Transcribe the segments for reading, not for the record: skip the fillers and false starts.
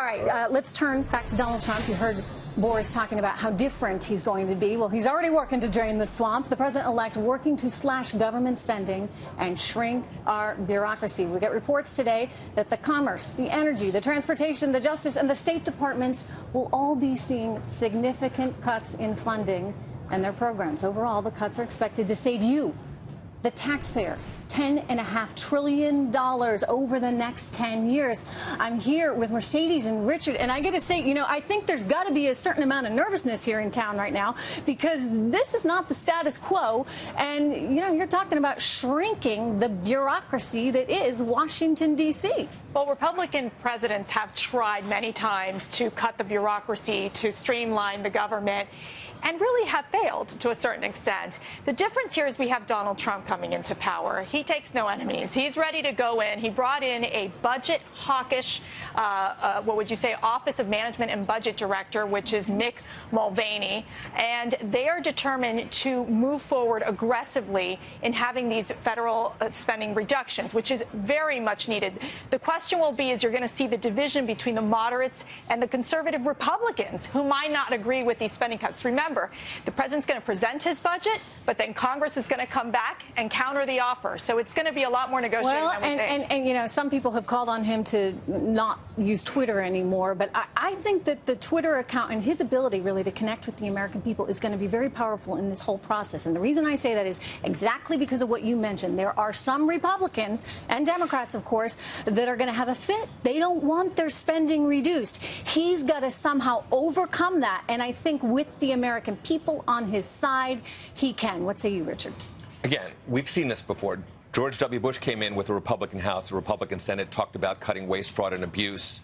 right, let's turn back to Donald Trump. You heard Boris talking about how different he's going to be. Well, he's already working to drain the swamp. The president-elect working to slash government spending and shrink our bureaucracy. We get reports today that the Commerce, the Energy, the Transportation, the Justice, and the State Departments will all be seeing significant cuts in funding and their programs. Overall, the cuts are expected to save you, the taxpayer, $10.5 trillion over the next 10 years. I'm here with Mercedes and Richard, and I got to say, you know, I think there's got to be a certain amount of nervousness here in town right now because this is not the status quo, and, you know, you're talking about shrinking the bureaucracy that is Washington, D.C. Well, Republican presidents have tried many times to cut the bureaucracy, to streamline the government, and really have failed to a certain extent. The difference here is we have Donald Trump coming into power. He takes no enemies. He's ready to go in. He brought in a budget hawkish, what would you say, Office of Management and Budget Director, which is Mick Mulvaney, and they are determined to move forward aggressively in having these federal spending reductions, which is very much needed. The question will be is you're going to see the division between the moderates and the conservative Republicans who might not agree with these spending cuts. Remember, the president's going to present his budget, but then Congress is going to come back and counter the offer. So it's going to be a lot more negotiating than we think. And, you know, some people have called on him to not use Twitter anymore, but I think that the Twitter account and his ability really to connect with the American people is going to be very powerful in this whole process. And the reason I say that is exactly because of what you mentioned. There are some Republicans and Democrats, of course, that are going to have a fit. They don't want their spending reduced. He's got to somehow overcome that, and I think with the American people on his side, he can. What say you, Richard? Again, we've seen this before. George W. Bush came in with a Republican House, a Republican Senate, talked about cutting waste, fraud, and abuse,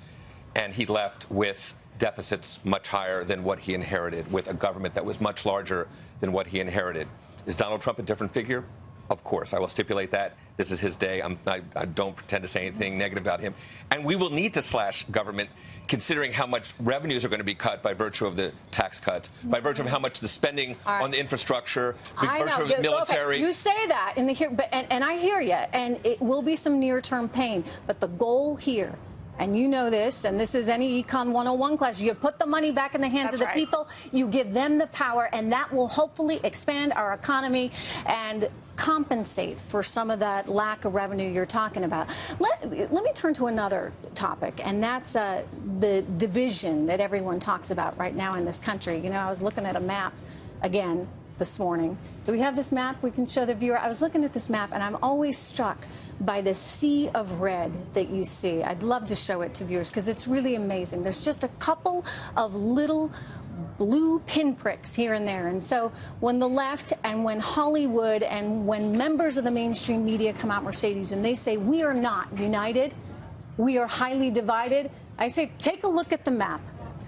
and he left with deficits much higher than what he inherited, with a government that was much larger than what he inherited. Is Donald Trump a different figure? Of course, I will stipulate that. This is his day. I don't pretend to say anything negative about him. And we will need to slash government, considering how much revenues are going to be cut by virtue of the tax cuts, by virtue of how much the spending on the infrastructure, by virtue of the military. Okay. You say that, and I hear you, and it will be some near-term pain. But the goal here, and you know this, and this is any Econ 101 class, you put the money back in the hands of the people, you give them the power, and that will hopefully expand our economy and compensate for some of that lack of revenue you're talking about. Let me turn to another topic, and that's the division that everyone talks about right now in this country. You know, I was looking at a map again this morning. Do we have this map we can show the viewer? I was looking at this map, and I'm always struck by the sea of red that you see. I'd love to show it to viewers because it's really amazing. There's just a couple of little blue pinpricks here and there. And so when the left and when Hollywood and when members of the mainstream media come out, Mercedes, and they say we are not united, we are highly divided, I say take a look at the map.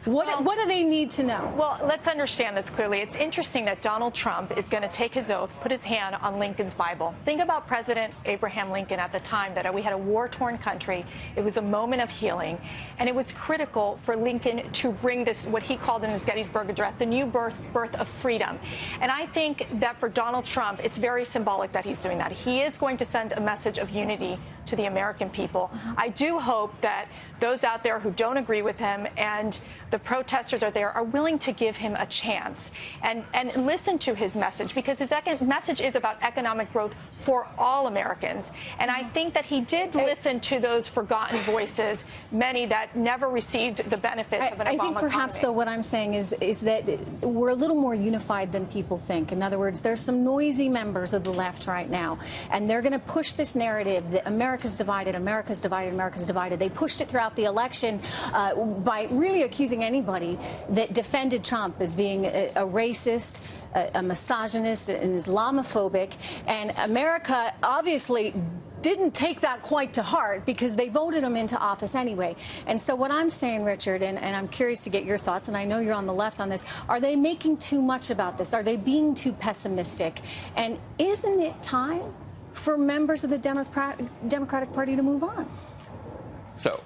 What do they need to know? Well, let's understand this clearly. It's interesting that Donald Trump is going to take his oath, put his hand on Lincoln's Bible. Think about President Abraham Lincoln at the time that we had a war-torn country. It was a moment of healing, and it was critical for Lincoln to bring this, what he called in his Gettysburg Address, the new birth of freedom. And I think that for Donald Trump, it's very symbolic that he's doing that. He is going to send a message of unity to the American people. I do hope that those out there who don't agree with him and the protesters are there are willing to give him a chance and listen to his message, because his message is about economic growth for all Americans. And I think that he did listen to those forgotten voices, many that never received the benefits of an Obama economy. I think perhaps, though, what I'm saying is that we're a little more unified than people think. In other words, there's some noisy members of the left right now, and they're going to push this narrative that America's divided, America's divided, America's divided. They pushed it throughout the election by really accusing anybody that defended Trump as being a racist, a misogynist, an Islamophobic, and America obviously didn't take that quite to heart because they voted him into office anyway. And so what I'm saying, Richard, and I'm curious to get your thoughts, and I know you're on the left on this, are they making too much about this? Are they being too pessimistic? And isn't it time for members of the Democratic Party to move on? So,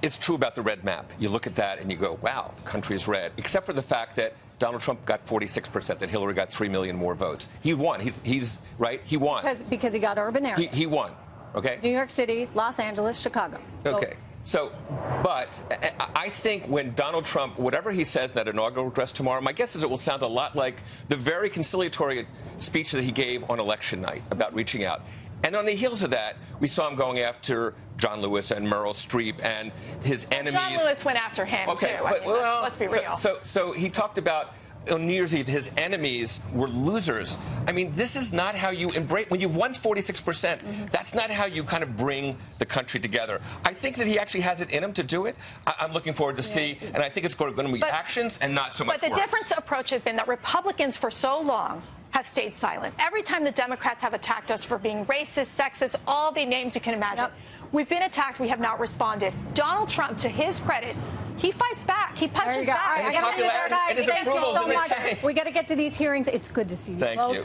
it's true about the red map. You look at that and you go, wow, the country is red, except for the fact that Donald Trump got 46%, that Hillary got 3 million more votes. He won. He's right. He won. Because he got urban areas. He won. Okay. New York City, Los Angeles, Chicago. Okay. But I think when Donald Trump, whatever he says in that inaugural address tomorrow, my guess is it will sound a lot like the very conciliatory speech that he gave on election night about reaching out. And on the heels of that, we saw him going after John Lewis and Meryl Streep and his enemies. John Lewis went after him, too. I mean, let's be real. So he talked about on New Year's Eve, his enemies were losers. I mean, this is not how you embrace, when you've won 46%, that's not how you kind of bring the country together. I think that he actually has it in him to do it. I'm looking forward to see, and I think it's going to be actions and not so much But the words. different approach has been that Republicans for so long have stayed silent. Every time the Democrats have attacked us for being racist, sexist, all the names you can imagine, we've been attacked, we have not responded. Donald Trump, to his credit, he fights back. He punches back. And his popularity and his approval is in the tank. We got to get to these hearings. It's good to see you. Thank you.